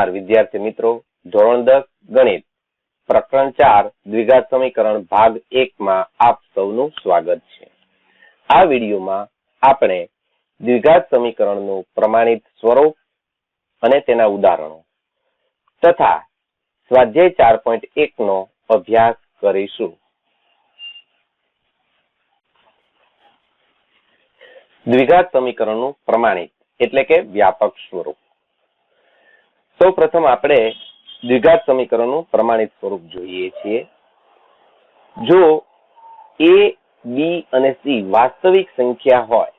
નમસ્કાર વિદ્યાર્થી મિત્રો, ધોરણ 10 ગણિત પ્રકરણ 4 દ્વિઘાત સમીકરણ ભાગ 1 માં આપ સૌનું સ્વાગત છે। આ વિડિયોમાં આપણે દ્વિઘાત સમીકરણનું પ્રમાણિત સ્વરૂપ અને તેના ઉદાહરણો તથા સ્વાધ્યાય 4.1 નો અભ્યાસ કરીશું। દ્વિઘાત સમીકરણનું પ્રમાણિત એટલે કે વ્યાપક સ્વરૂપ। સૌ પ્રથમ આપણે દ્વિઘાત સમીકરણનું પ્રમાણિત સ્વરૂપ જોઈએ છીએ। જો a, b અને c વાસ્તવિક સંખ્યા હોય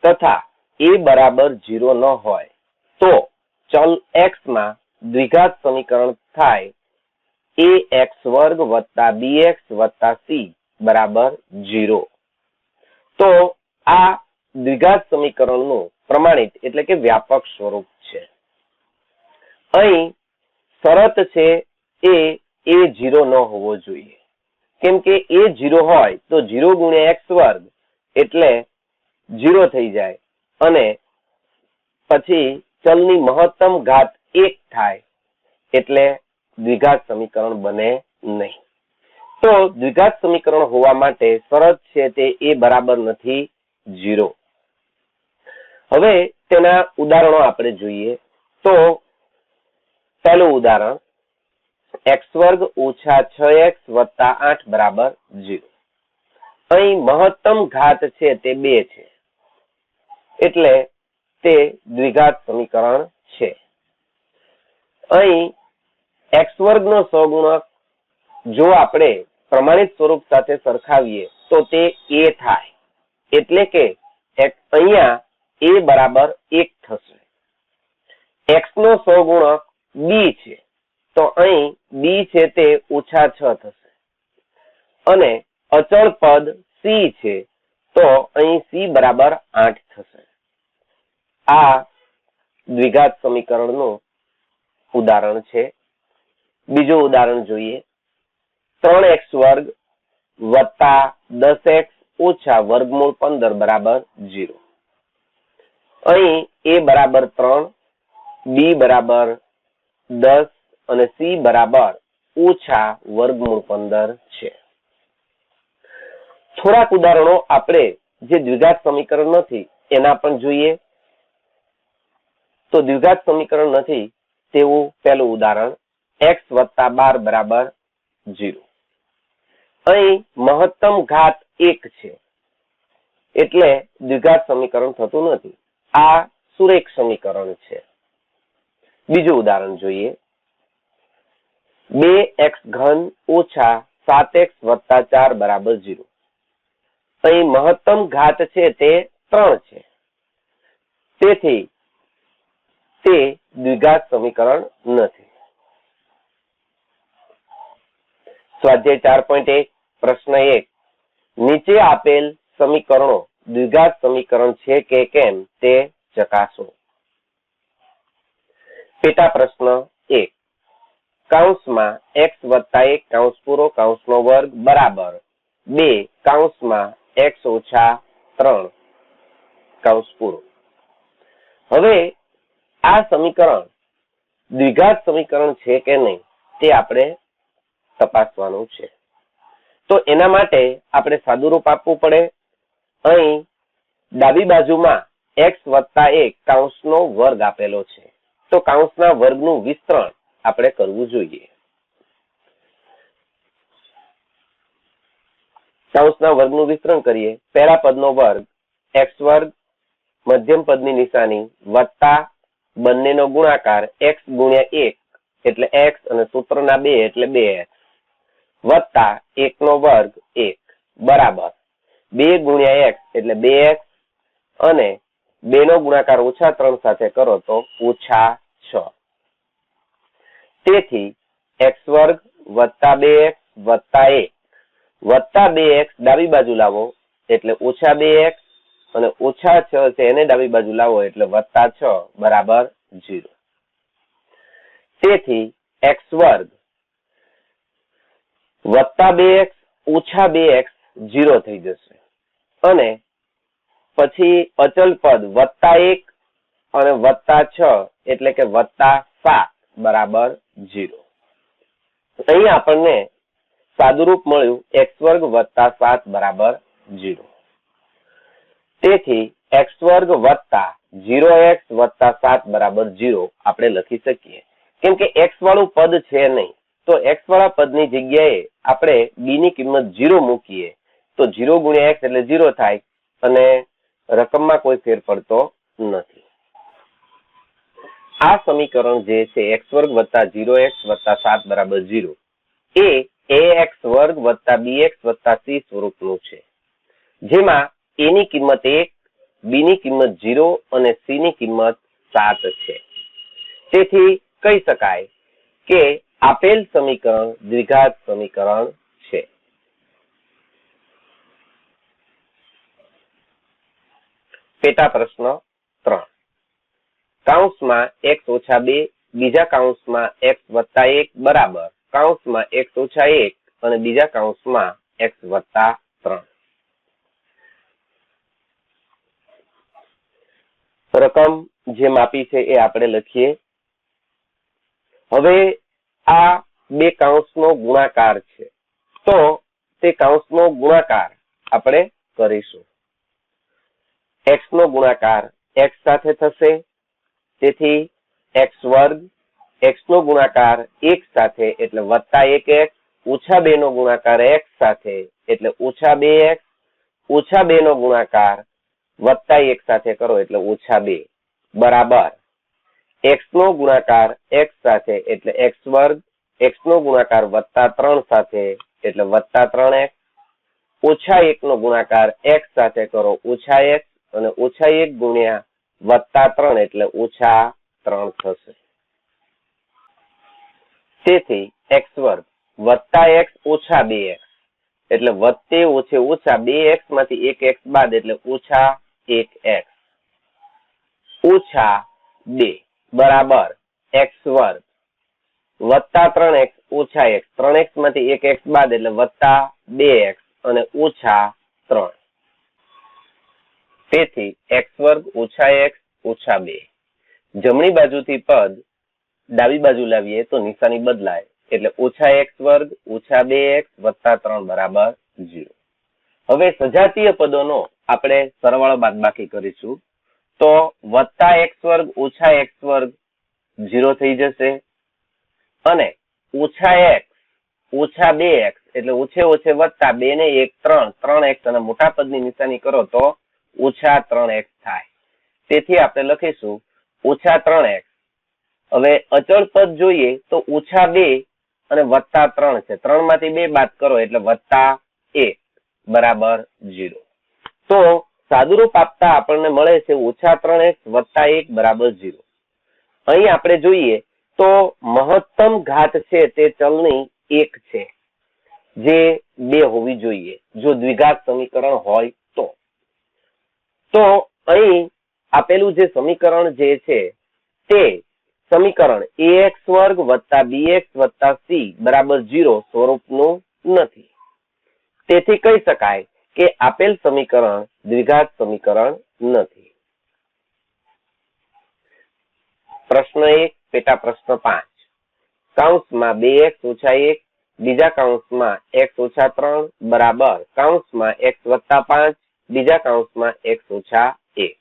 તથા a બરાબર 0 ન હોય તો ચલ x માં દ્વિઘાત સમીકરણ થાય ax વર્ગ વત્તા bx વત્તા c બરાબર 0। તો આ દ્વિઘાત સમીકરણનું પ્રમાણિત એટલે કે વ્યાપક સ્વરૂપ છે। અહીં શરત છે a 0 ન હોવો જોઈએ, કેમ કે a 0 હોય તો 0 ગુણ્યા x વર્ગ એટલે 0 થઈ જાય અને પછી ચલની મહત્તમ ઘાત 1 થાય એટલે દ્વિઘાત સમીકરણ બને નહીં। તો દ્વિઘાત સમીકરણ હોવા માટે શરત છે તે a બરાબર નથી 0। હવે તેના ઉદાહરણો આપણે જોઈએ તો પહેલું ઉદાહરણ x વર્ગ ઓછા 6x વત્તા 8 બરાબર 0। અહીં મહત્તમ ઘાત છે તે 2 છે એટલે તે દ્વિઘાત સમીકરણ છે। અહીં x વર્ગનો સહગુણક જો આપણે પ્રમાણિત સ્વરૂપ સાથે સરખાવીએ તો તે a થાય એટલે કે અહીંયા a બરાબર 1 થશે। x નો સહગુણક b છે તો અહીં b છે તે ઓછા 6 થશે અને અચળ પદ c છે તો અહીં c બરાબર 8 થશે। આ દ્વિઘાત સમીકરણનું ઉદાહરણ છે। બીજું ઉદાહરણ જોઈએ 3x વર્ગ વત્તા 10x ઓછા વર્ગમૂળ 15 બરાબર 0। અહીં a બરાબર 3, b બરાબર 10 અને c બરાબર ઓછા વર્ગમૂળ 15 છે। થોડાક ઉદાહરણો આપણે જે દ્વિઘાત સમીકરણ નથી એના પણ જોઈએ તો દ્વિઘાત સમીકરણ નથી તેવું પહેલું ઉદાહરણ x વત્તા 12 બરાબર 0। અહીં મહત્તમ ઘાત 1 છે એટલે દ્વિઘાત સમીકરણ થતું નથી। આ સુરેખ સમીકરણ છે। બીજું ઉદાહરણ જોઈએ 2x ઘન ઓછા 7x વત્તા 4 બરાબર 0। અહીં મહત્તમ ઘાત છે તે 3 છે તેથી તે દ્વિઘાત સમીકરણ નથી। સ્વાધ્યાય 4.1 પ્રશ્ન 1 નીચે આપેલ સમીકરણો દ્વિઘાત સમીકરણ છે કે કેમ તે ચકાસો। પેટા પ્રશ્ન 1 કૌંસમાં x વત્તા 1 કૌંસ પૂરો કૌંસનો વર્ગ બરાબર 2 કૌંસમાં x ઓછા 3 કૌંસ પૂરો। હવે આ સમીકરણ દ્વિઘાત સમીકરણ છે કે નહીં તે આપણે તપાસવાનું છે। તો એના માટે આપણે સાદુરૂપ આપવું પડે। અહીં ડાબી બાજુમાં x વત્તા 1 કૌંસનો વર્ગ આપેલો છે તો કૌંસના વર્ગનું વિસ્તરણ આપણે કરવું જોઈએ। કૌંસના વર્ગનું વિસ્તરણ કરીએ। પહેલા પદનો વર્ગ x વર્ગ મધ્યમ પદની નિશાની વત્તા બંનેનો ગુણાકાર x ગુણ્યા 1 એટલે x અને સૂત્રના 2 એટલે 2x વત્તા 1 નો વર્ગ 1 બરાબર 2 ગુણ્યા x એટલે 2x અને 2 નો ગુણાકાર ઓછા 3 સાથે કરો તો ઓછા 6। તેથી x વર્ગ વત્તા 2x વત્તા 1 વત્તા 2x ડાબી બાજુ લાવો એટલે ઓછા 2x અને ઓછા 6 છે એને ડાબી બાજુ લાવો એટલે વત્તા 6 બરાબર 0। તેથી x વર્ગ વત્તા 2x ઓછા 2x 0 થઈ જશે અને પછી અચલ પદ વત્તા 1 અને વત્તા 6 એટલે કે વત્તા 7 બરાબર 0. અહીં આપણને સાદુરૂપ મળ્યું x વર્ગ વત્તા 7 બરાબર 0. તેથી x વર્ગ વત્તા 0x વત્તા 7 બરાબર 0 આપણે લખી શકીએ. કેમ કે x વાળું પદ છે નહીં, તો x વાળા પદની જગ્યાએ આપણે b ની કિંમત 0 મૂકીએ તો 0 ગુણ્યા x એટલે 0 થાય અને રકમમાં કોઈ ફેર પડતો નથી. આ સમીકરણ જે છે x વર્ગ વત્તા 0x વત્તા 7 બરાબર 0 એ ax વર્ગ વત્તા bx વત્તા c સ્વરૂપનું છે, જેમાં a ની કિંમત 1, b ની કિંમત 0 અને c ની કિંમત 7 છે. તેથી કહી શકાય કે આપેલ સમીકરણ દ્વિઘાત સમીકરણ છે. પેટા પ્રશ્ન 3. કૌંસમાં x ઓછા 2 બીજા કૌંસમાં x વત્તા 1 બરાબર કૌંસમાં x ઓછા 1 અને બીજા કૌંસમાં x વત્તા 3. રકમ જે માપી છે એ આપણે લખીએ. હવે આ બે કૌંસનો ગુણાકાર છે, તો તે કૌંસનો ગુણાકાર આપણે કરીશું. x નો ગુણાકાર x સાથે થશે, તેથી x વર્ગ, x નો ગુણાકાર 1 સાથે એટલે વત્તા 1x, ઓછા 2 નો ગુણાકાર x સાથે એટલે ઓછા 2x, ઓછા 2 નો ગુણાકાર વત્તા 1 સાથે કરો એટલે ઓછા 2 બરાબર x નો ગુણાકાર x સાથે એટલે x વર્ગ, x નો ગુણાકાર વત્તા 3 સાથે એટલે વત્તા 3x, ઓછા 1 નો ગુણાકાર x સાથે કરો ઓછા x અને ઓછા 1 ગુણ્યા વત્તા 3 એટલે ઓછા 3 થશે. તેથી x વર્ગ વત્તા x ઓછા 2x એટલે વત્તે ઓછે ઓછા 2x માંથી 1x બાદ એટલે ઓછા 1x ઓછા 2 બરાબર x વર્ગ વત્તા 3x ઓછા x, 3x માંથી 1x બાદ એટલે વત્તા 2x અને ઓછા 3. તેથી x વર્ગ ઓછા x ઓછા 2. જમણી બાજુથી પદ ડાબી બાજુ લાવીએ તો નિશાની બદલાય એટલે ઓછા x વર્ગ ઓછા 2x વત્તા 3 બરાબર 0. હવે સજાતીય પદોનો આપણે સરવાળો બાદબાકી કરીશું તો વત્તા x વર્ગ ઓછા x વર્ગ 0 થઈ જશે અને ઓછા x ઓછા 2x એટલે ઓછે ઓછે વત્તા 2 ને 1 3, 3x અને મોટા પદની નિશાની કરો તો ઓછા 3x થાય. તેથી આપણે લખીશું ઓછા 3x. હવે અચળ પદ જોઈએ તો ઓછા 2 અને વત્તા 3 છે, 3 માંથી 2 બાદ કરો એટલે વત્તા 1 બરાબર 0. તો સાદુરૂપ આપતા આપણને મળે છે ઓછા 3x વત્તા 1 બરાબર 0. અહીં આપણે જોઈએ તો મહત્તમ ઘાત છે તે ચલની 1 છે, જે 2 હોવી જોઈએ જો દ્વિઘાત સમીકરણ હોય તો અહીં આપેલું જે સમીકરણ જે છે તે સમીકરણ ax વર્ગ વત્તા bx વત્તા c બરાબર 0 સ્વરૂપનું નથી. તેથી કહી શકાય કે આપેલ સમીકરણ દ્વિઘાત સમીકરણ નથી. પ્રશ્ન 1 પેટા પ્રશ્ન 5. કૌંસમાં 2x ઓછા 1 બીજા કૌંસમાં x ઓછા 3 બરાબર કૌંસમાં x વત્તા 5 બીજા કૌંસમાં x ઓછા 1.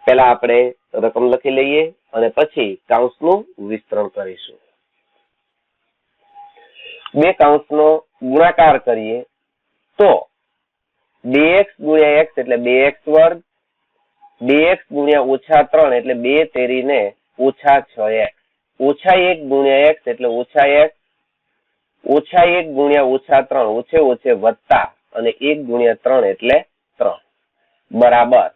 પહેલા આપણે રકમ લખી લઈએ અને પછી કૌંસનું વિસ્તરણ કરીશું. બે કૌંસનો ગુણાકાર કરીએ તો 2x ગુણ્યા x એટલે 2x વર્ગ, 2x ગુણ્યા ઓછા 3 એટલે 2 તેરીને ઓછા 6x, ઓછા 1 ગુણ્યા x એટલે ઓછા x, ઓછા 1 ગુણ્યા ઓછા 3 ઓછે ઓછે વત્તા અને 1 ગુણ્યા 3 એટલે 3 બરાબર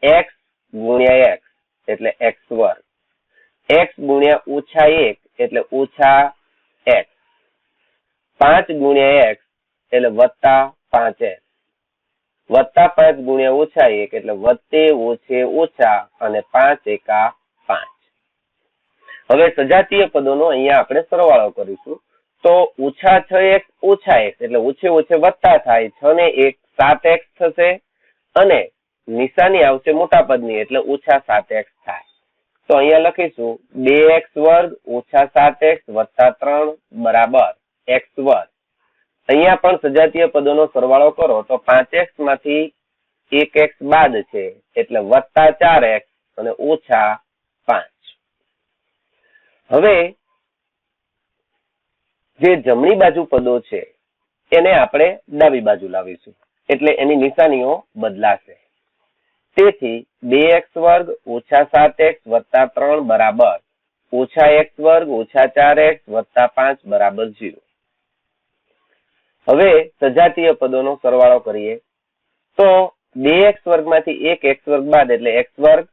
x ગુણ્યા x એટલે x વર્ગ, x ગુણ્યા ઓછા 1 એટલે ઓછા x, 5 ગુણ્યા x એટલે વત્તા 5x, વત્તા 5 ગુણ્યા ઓછા 1 એટલે વત્તે ઓછે ઓછા અને 5 એકા 5. હવે સજાતીય પદોનો અહીંયા આપણે સરવાળો કરીશું તો ઓછા 6x ઓછા x એટલે ઓછે ઓછે વત્તા થાય, 6 ને 1 7x થશે અને નિશાની આવશે મોટા પદની એટલે ઓછા 7x થાય. તો અહીંયા લખીશું 2x વર્ગ ઓછા 7x વત્તા 3 બરાબર x વર્ગ. અહીંયા પણ સજાતીય પદોનો સરવાળો કરો તો 5x માંથી 1x બાદ છે એટલે વત્તા 4x અને ઓછા 5. હવે જે જમણી બાજુ પદો છે એને આપણે ડાબી બાજુ લાવીશું એટલે એની નિશાનીઓ બદલાશે. તેથી 2x વર્ગ ઓછા 7x વત્તા 3 બરાબર ઓછા x વર્ગ ઓછા 4x વત્તા 5 બરાબર 0. હવે સજાતીય પદોનો સરવાળો કરીએ તો 2x વર્ગમાંથી 1x વર્ગ બાદ એટલે x વર્ગ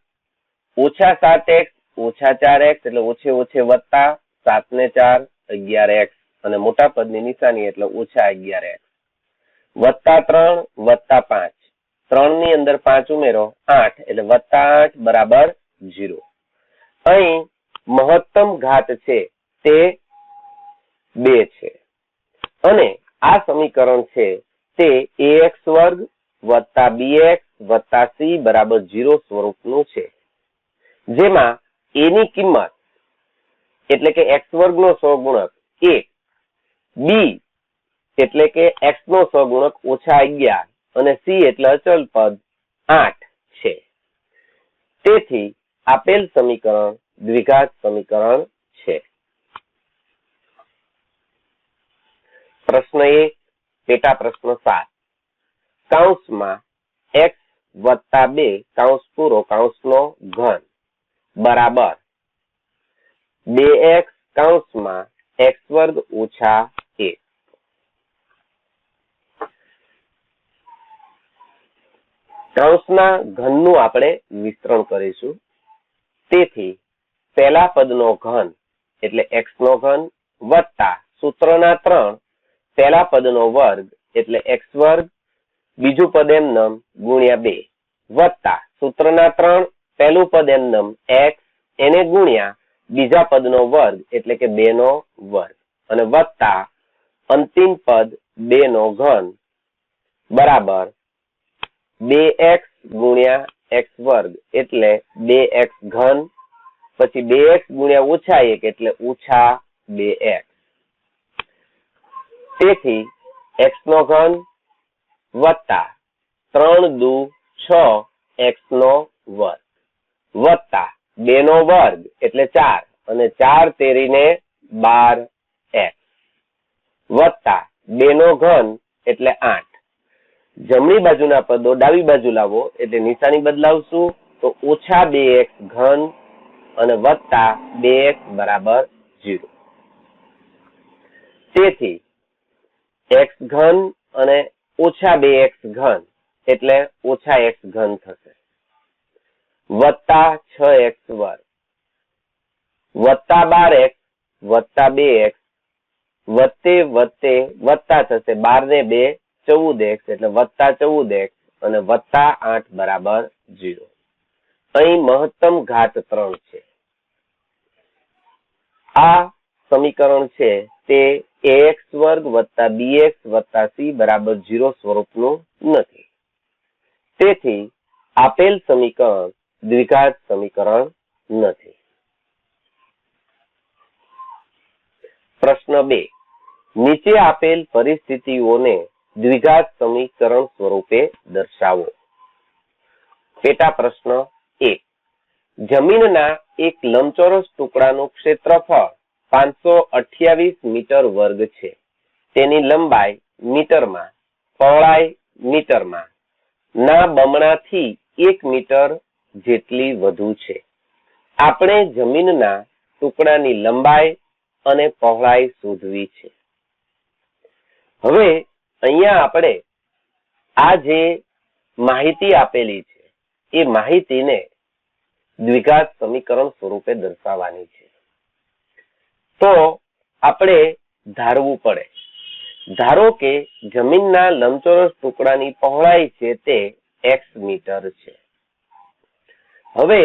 ઓછા 7x ઓછા 4x એટલે ઓછે ઓછે વત્તા 7 ને 4 11x અને મોટા પદની નિશાની એટલે ઓછા 11x વત્તા 3 વત્તા 5. 3 ની અંદર 5 ઉમેરો 8 એટલે વત્તા 8 બરાબર 0. અહીં મહત્તમ ઘાત છે તે 2 છે અને આ સમીકરણ છે તે ax વર્ગ વત્તા bx વત્તા c બરાબર 0 સ્વરૂપનું છે, જેમાં a ની કિંમત એટલે કે x વર્ગનો સહગુણક 1, b એટલે કે x નો સહગુણક ઓછા 11 અને c એટલે અચલ પદ 8 છે. તેથી આપેલ સમીકરણ દ્વિઘાત સમીકરણ છે. પ્રશ્ન 1 પેટા પ્રશ્ન 7 કૌંસમાં x વત્તા 2 કૌંસ પૂરો કૌંસનો ઘન બરાબર 2x કૌંસમાં x વર્ગ ઓછા 1. કૌંસના ઘનનું આપણે વિસ્તરણ કરીશું. તેથી પહેલા પદનો ઘન એટલે x નો ઘન વત્તા સૂત્રના 3 પહેલા પદનો વર્ગ એટલે x વર્ગ બીજું પદ એમનેમ ગુણ્યા 2 વત્તા સૂત્રના 3 પહેલું પદ એમનેમ x એને ગુણ્યા બીજા પદનો વર્ગ એટલે કે 2 નો વર્ગ અને વત્તા અંતિમ પદ 2 નો ઘન બરાબર 2x ગુણ્યા x વર્ગ એટલે 2x ઘન પછી 2x ગુણ્યા ઓછા 1 એટલે ઓછા 2x. તેથી x નો ઘન વત્તા 3 દુ 6 x નો વર્ગ વત્તા 2 નો વર્ગ એટલે 4 અને 4 તેરીને 12x વત્તા 2 નો ઘન એટલે 8. જમણી બાજુના પદો ડાબી બાજુ લાવો એટલે નિશાની બદલાવશું તો ઓછા 2x ઘન અને વત્તા 2x બરાબર 0. તેથી x ઘન અને ઓછા 2x ઘન એટલે ઓછા x ઘન થશે વત્તા 6x વર્ગ વત્તા 12x વત્તા 2x વત્તે વત્તે વત્તા થશે 12 ને 2 14x એટલે વત્તા 14x અને વત્તા 8 બરાબર 0. અહીં મહત્તમ ઘાત 3 છે. આ સમીકરણ છે તે ax વર્ગ વત્તા bx વત્તા c બરાબર 0 સ્વરૂપનું નથી. તેથી આપેલ સમીકરણ દ્વિઘાત સમીકરણ નથી. પ્રશ્ન 2 નીચે આપેલ પરિસ્થિતિઓને દ્વિઘાત સમીકરણ સ્વરૂપે દર્શાવો. પેટા પ્રશ્ન 1 જમીનના એક લંબચોરસ ટુકડાનું ક્ષેત્રફળ 528 મીટર વર્ગ છે. તેની લંબાઈ મીટરમાં પહોળાઈ મીટરમાં ના બમણાથી 1 મીટર જેટલી વધુ છે. આપણે જમીનના ટુકડાની લંબાઈ અને પહોળાઈ શોધવી છે. હવે અહીંયા આપણે આ જે માહિતી આપેલી છે એ માહિતીને દ્વિઘાત સમીકરણ સ્વરૂપે દર્શાવવાની છે. તો આપણે ધારવું પડે. ધારો કે જમીનના લંબચોરસ ટુકડાની પહોળાઈ છે તે x મીટર છે. હવે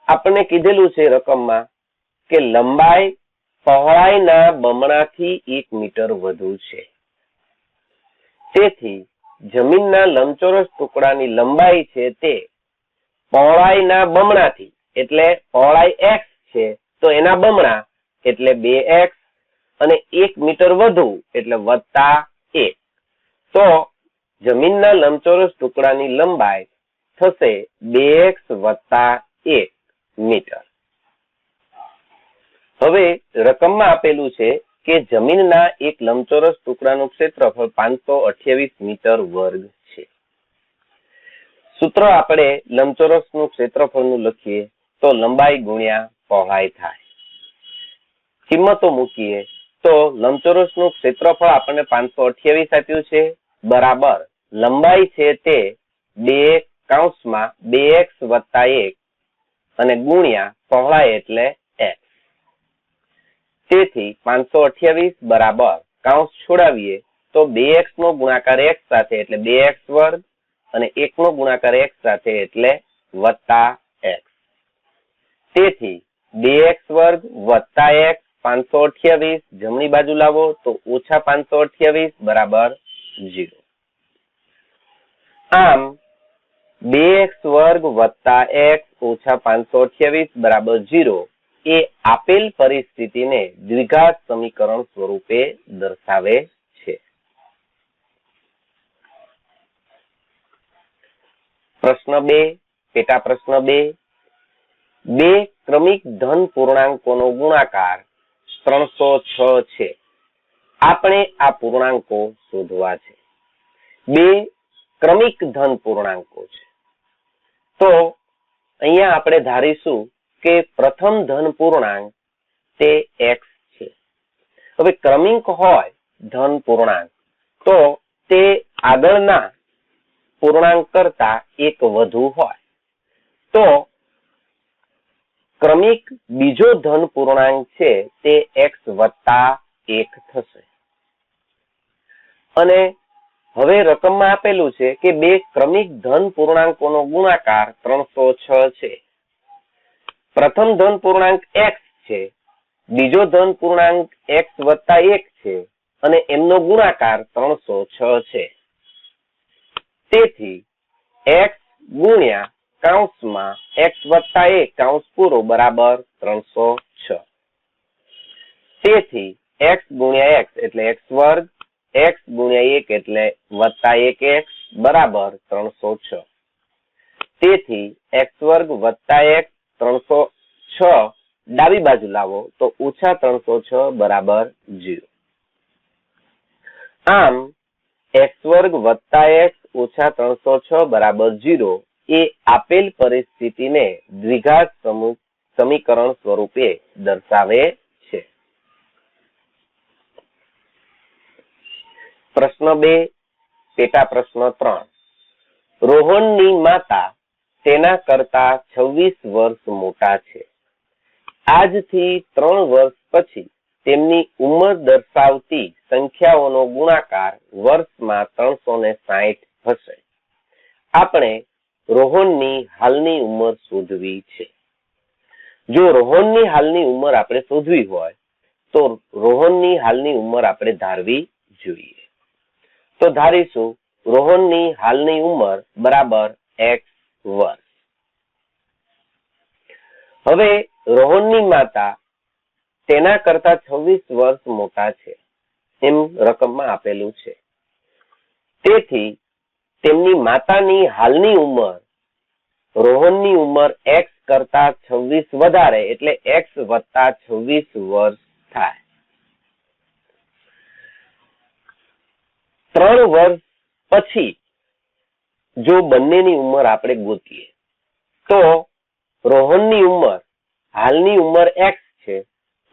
આપણે કીધેલું છે રકમમાં કે લંબાઈ પહોળાઈના બમણાથી 1 મીટર વધુ છે. તેથી જમીનના લંબચોરસ ટુકડાની લંબાઈ છે તે પહોળાઈના બમણાથી એટલે પહોળાઈ x છે તો એના બમણા એટલે 2x અને 1 મીટર વધુ એટલે +1. તો જમીનના લંબચોરસ ટુકડાની લંબાઈ થશે 2x + 1 મીટર. હવે રકમમાં આપેલું છે કે જમીનના એક લંબચોરસ ટુકડાનું ક્ષેત્રફળ 528 મીટર વર્ગ છે. સૂત્ર આપણે લંબચોરસનું ક્ષેત્રફળનું લખીએ તો લંબાઈ ગુણ્યા પહોળાઈ થાય. કિંમતો મૂકીએ તો લંબચોરસનું ક્ષેત્રફળ આપણને 528 આપ્યું છે બરાબર લંબાઈ છે તે 2x + 1 અને ગુણ્યા પહોળાઈ એટલે x. તેથી 528 બરાબર કૌંસ છોડાવીએ તો 2x નો ગુણાકાર x સાથે એટલે 2x² અને 1 નો ગુણાકાર x સાથે એટલે +x. તેથી 2x² + x 528 જમણી બાજુ લાવો તો -528 બરાબર 0. આમ 2x² + x -528 બરાબર 0 એ આપેલ પરિસ્થિતિને દ્વિઘાત સમીકરણ સ્વરૂપે દર્શાવે છે. પ્રશ્ન 2 પેટા પ્રશ્ન 2 બે ક્રમિક ધન પૂર્ણાંકોનો ગુણાકાર 306 છે. આપણે આ પૂર્ણાંકો શોધવા છે. બે ક્રમિક ધન પૂર્ણાંકો છે તો અહીંયા આપણે ધારીશું કે પ્રથમ ધન પૂર્ણાંક તે x છે. હવે ક્રમિક હોય ધન પૂર્ણાંક તો તે આગળના પૂર્ણાંક કરતા એક વધુ હોય તો ક્રમિક બીજો ધન પૂર્ણાંક છે તે x + 1 થશે. અને હવે રકમમાં આપેલું છે કે બે ક્રમિક ધન પૂર્ણાંકોનો ગુણાકાર 306 છે. પ્રથમ ધન પૂર્ણાંક x છે, બીજો ધન પૂર્ણાંક x + 1 છે અને એમનો ગુણાકાર 306 છે. તેથી x ગુણ્યા કૌંસમાં x + 1 કૌંસ પૂરો બરાબર 306. તેથી x ગુણ્યા x એટલે x² x ગુણ્યા 1 એટલે +1x બરાબર 306. તેથી x² + x 306 ડાબી બાજુ લાવો તો -306 બરાબર 0. આમ x² + x -306 બરાબર 0 એ આપેલ પરિસ્થિતિને દ્વિઘાત સમીકરણ સ્વરૂપે દર્શાવે છે. પ્રશ્ન 2 પેટા પ્રશ્ન 3 રોહનની માતા તેના કરતા 26 વર્ષ મોટા છે. આજથી 3 વર્ષ પછી તેમની ઉંમર દર્શાવતી સંખ્યાઓનો ગુણાકાર વર્ષમાં 360 હશે. આપણે રોહનની હાલની ઉંમર શોધવી છે. જો રોહનની હાલની ઉંમર આપણે શોધવી હોય તો રોહનની હાલની ઉંમર આપણે ધારવી જોઈએ. તો ધારીશું રોહનની હાલની ઉંમર બરાબર x વર્ષ. હવે રોહનની માતા તેના કરતા 26 વર્ષ મોટા છે એમ રકમમાં આપેલું છે. તેથી તેમની માતાની હાલની ઉંમર રોહનની ઉંમર x કરતા 26 વધારે એટલે x + 26 વર્ષ થાય. 3 વર્ષ પછી જો બંનેની ઉંમર આપણે ગોતીએ તો રોહનની ઉંમર હાલની ઉંમર x છે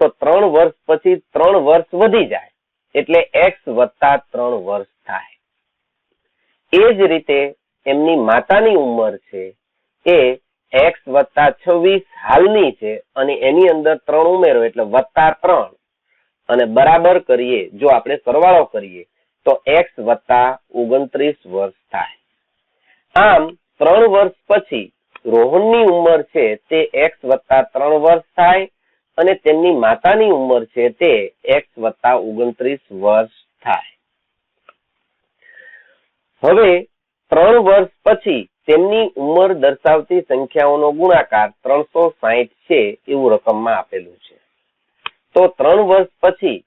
તો 3 વર્ષ પછી 3 વર્ષ વધી જાય એટલે x + 3 વર્ષ થાય. એ જ રીતે એમની માતાની ઉંમર છે એ x + 26 હાલની છે અને એની અંદર 3 ઉમેરો એટલે +3 અને બરાબર કરીએ જો આપણે સરવાળો કરીએ તો x + 29 વર્ષ થાય. આમ 3 વર્ષ પછી રોહનની ઉંમર છે તે x + 3 વર્ષ થાય અને તેમની માતાની ઉંમર છે તે x + 29 વર્ષ થાય. હવે 3 વર્ષ પછી તેમની ઉંમર દર્શાવતી સંખ્યાઓનો ગુણાકાર 360 છે એવું રકમમાં આપેલું છે. તો 3 વર્ષ પછી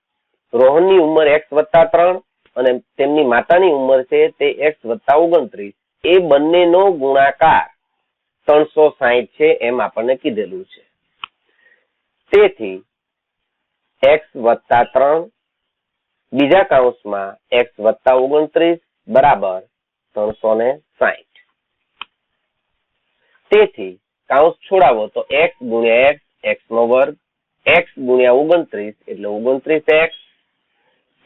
રોહનની ઉંમર x+3 અને તેમની માતાની ઉંમર છે તે x+29 એ બંનેનો ગુણાકાર 360 છે એમ આપણને કીધેલું છે. તેથી x+3 બીજા કૌંસમાં x+29 બરાબર 360. તેથી કૌંસ છોડાવો તો x ગુણ્યા x નો વર્ગ, x ગુણ્યા 29 એટલે 29x,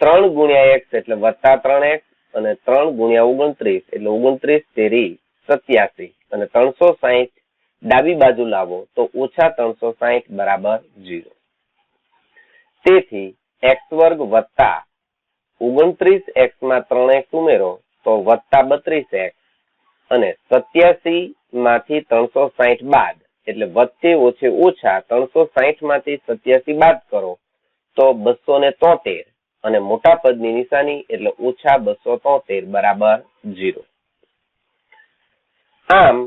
3 ગુણ્યા x એટલે +3x અને 3 ગુણ્યા 29 એટલે 29 તેરી 87 અને 360 ડાબી બાજુ લાવો તો -360 બરાબર 0. તેથી x² વત્તા 29x માં 3x ઉમેરો તો +32x અને 87 માંથી 360 બાદ એટલે વચ્ચે ઓછે ઓછા 360 માંથી 87 બાદ કરો તો 273 અને મોટા પદની નિશાની એટલે -273 બરાબર 0. આમ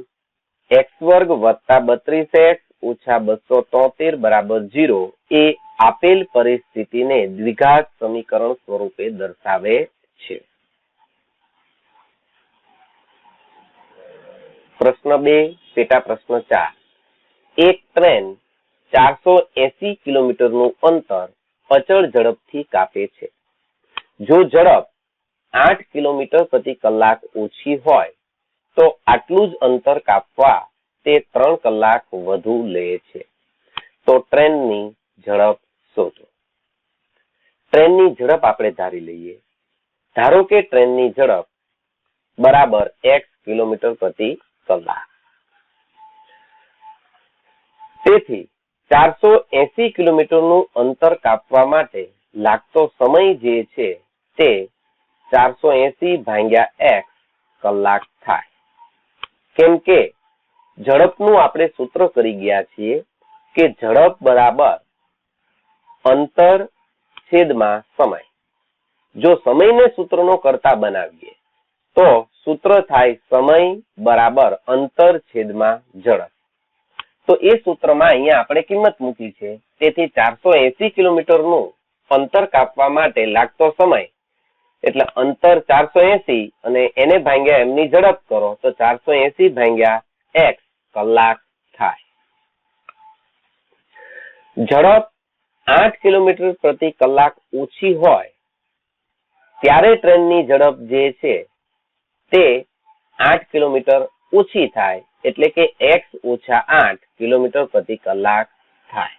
x² વત્તા 32x ઓછા 273 બરાબર 0 એ આપેલ પરિસ્થિતિને દ્વિઘાત સમીકરણ સ્વરૂપે દર્શાવે છે. પ્રશ્ન 2 પેટા પ્રશ્ન 4. એક ટ્રેન 480 કિલોમીટરનું અંતર અચળ ઝડપથી કાપે છે. જો ઝડપ 8 કિલોમીટર પ્રતિ કલાક ઓછી હોય તો આટલું જ અંતર કાપવા તે 3 કલાક વધુ લે છે. તો ટ્રેનની ઝડપ શોધો. ટ્રેનની ઝડપ આપણે ધારી લઈએ. ધારો કે ટ્રેનની ઝડપ બરાબર x કિલોમીટર પ્રતિ કલાક. તેથી 480 કિલોમીટરનું અંતર કાપવા માટે લાગતો સમય જે છે તે 480 ભાગ્યા x કલાક થાય. કેમ કે ઝડપનું આપણે સૂત્ર કરી ગયા છીએ કે ઝડપ બરાબર અંતર છેદમાં સમય. જો સમયને સૂત્રનો કરતા બનાવીએ તો સૂત્ર થાય સમય બરાબર અંતર છેદમાં ઝડપ. તો એ સૂત્રમાં અહીંયા આપણે કિંમત મૂકી છે. તેથી 480 કિલોમીટરનું અંતર કાપવા માટે લાગતો સમય એટલે અંતર 480 અને એને ભાગ્યા એમની ઝડપ કરો તો 480 ભાગ્યા x કલાક થાય. ઝડપ 8 કિલોમીટર પ્રતિ કલાક ઓછી હોય ત્યારે ટ્રેનની ઝડપ જે છે તે 8 કિલોમીટર ઓછી થાય એટલે કે x ઓછા 8 કિલોમીટર પ્રતિ કલાક થાય.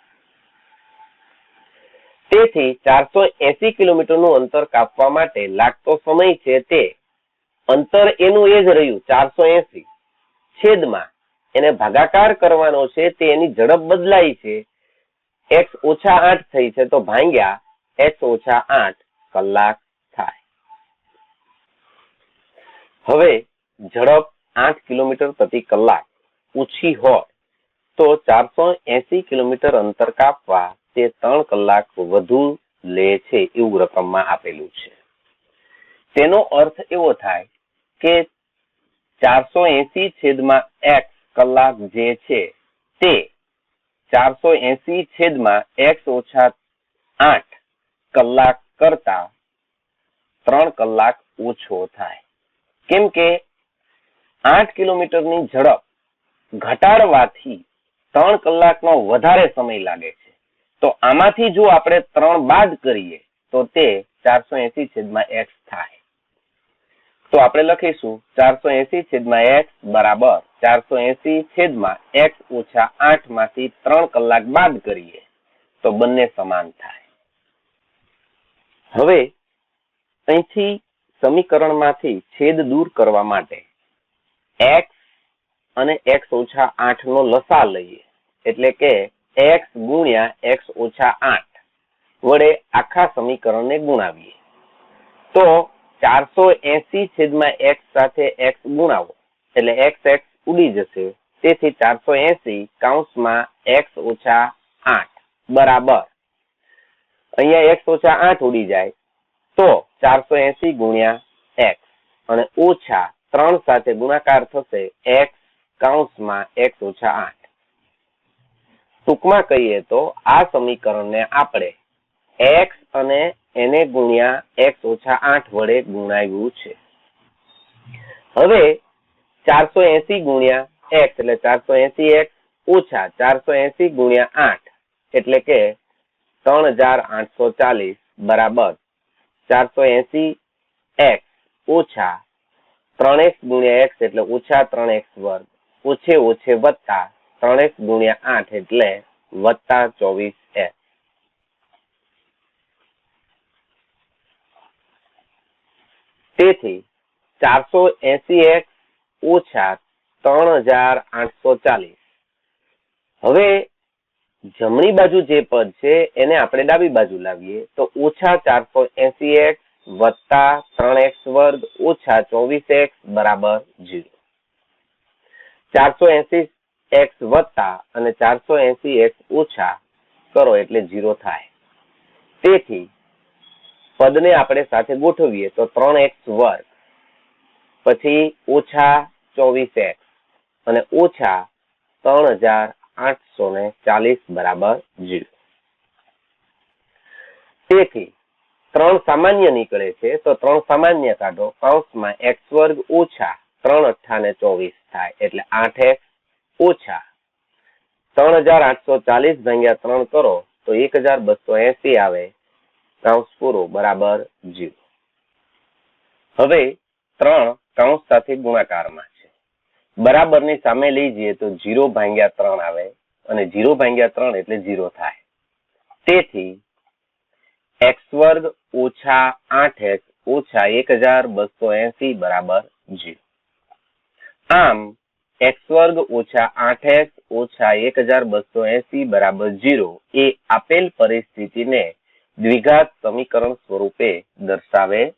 તેથી 480 કિલોમીટરનું અંતર કાપવા માટે લાગતો સમય છે તે અંતર એનું એ જ રહ્યું 480 છેદમાં એને ભાગાકાર કરવાનો છે તે એની ઝડપ બદલાઈ છે x ઓછા 8 થઈ છે તો ભાગ્યા x ઓછા 8 કલાક થાય. હવે ઝડપ 8 કિલોમીટર પ્રતિ કલાક ઓછી હોય તો 480 કિલોમીટર અંતર કાપવા તે 3 કલાક વધુ લે છે એવું રકમમાં આપેલું છે. તેનો અર્થ એવો થાય કે 480 છેદમાં x કલાક જે છે તે 480 છેદમાં x ઓછા 8 કલાક કરતા 3 કલાક ઓછો થાય. કેમ કે 8 કિલોમીટરની ઝડપ ઘટાડવાથી 3 કલાકનો વધારે સમય લાગે છે. તો આમાંથી જો આપણે 3 બાદ કરીએ તો તે 480 છેદમાં x થાય. તો આપણે લખીશું 480 છેદમાં x બરાબર 480 છેદમાં x ઓછા 8 માંથી 3 કલાક બાદ કરીએ તો બંને સમાન થાય. હવે અહીંથી સમીકરણમાંથી છેદ દૂર કરવા માટે x અને x ઓછા 8 નો લસા લઈએ એટલે કે x ગુણ્યા x ઓછા 8 વડે આખા સમીકરણને ગુણાવીએ તો 480 છેદમાં x સાથે x ગુણાવો એટલે x ઉડી જશે. તેથી 480 કૌંસમાં x ઓછા 8 બરાબર અહીંયા x ઓછા 8 ઉડી જાય તો 480 ગુણ્યા x અને ઓછા 3 સાથે ગુણાકાર થશે x કૌંસમાં x ઓછા 8. ટૂંકમાં કહીએ તો આ સમીકરણને આપણે x અને એને ગુણ્યા x ઓછા 8 વડે ગુણાવ્યું છે. હવે 480 ગુણ્યા x એટલે 480x ઓછા 480 ગુણ્યા 8 એટલે કે 3840 બરાબર 480x ઓછા 3x ગુણ્યા x એટલે ઓછા 3x વર્ગ ઓછે ઓછે વત્તા 3x ગુણ્યા 8 એટલે વત્તા 24x. તેથી 480x ઓછા 3840. હવે જમણી બાજુ જે પદ છે એને આપણે ડાબી બાજુ લાવીએ તો ઓછા 480x વત્તા 3x વર્ગ ઓછા 24x બરાબર 0. 480x વત્તા અને 480x ઓછા કરો એટલે 0 થાય. તેથી પદને આપણે સાથે ગોઠવીએ તો 3x વર્ગ પછી ઓછા 24x અને ઓછા 3840 બરાબર 0. તેથી 3 સામાન્ય નીકળે છે તો 3 સામાન્ય કાઢો કૌંસમાં x વર્ગ ઓછા 3 અઠ્ઠાને 24 થાય એટલે 8x ઓછા 3840 ભાગ્યા 3 કરો તો 1280 આવે કૌંસ પૂરો બરાબર 0. હવે 3 કૌંસ સાથે ગુણાકારમાં છે. બરાબરની સામે લઈ જઈએ તો 0 ભાગ્યા 3 આવે અને 0 ભાગ્યા 3 એટલે 0 થાય. તેથી x વર્ગ ઓછા 8x ઓછા 1280 બરાબર 0. આમ x વર્ગ ઓછા 8x ઓછા 1280 બરાબર 0 એ આપેલ પરિસ્થિતિને દ્વિઘાત સમીકરણ સ્વરૂપે દર્શાવે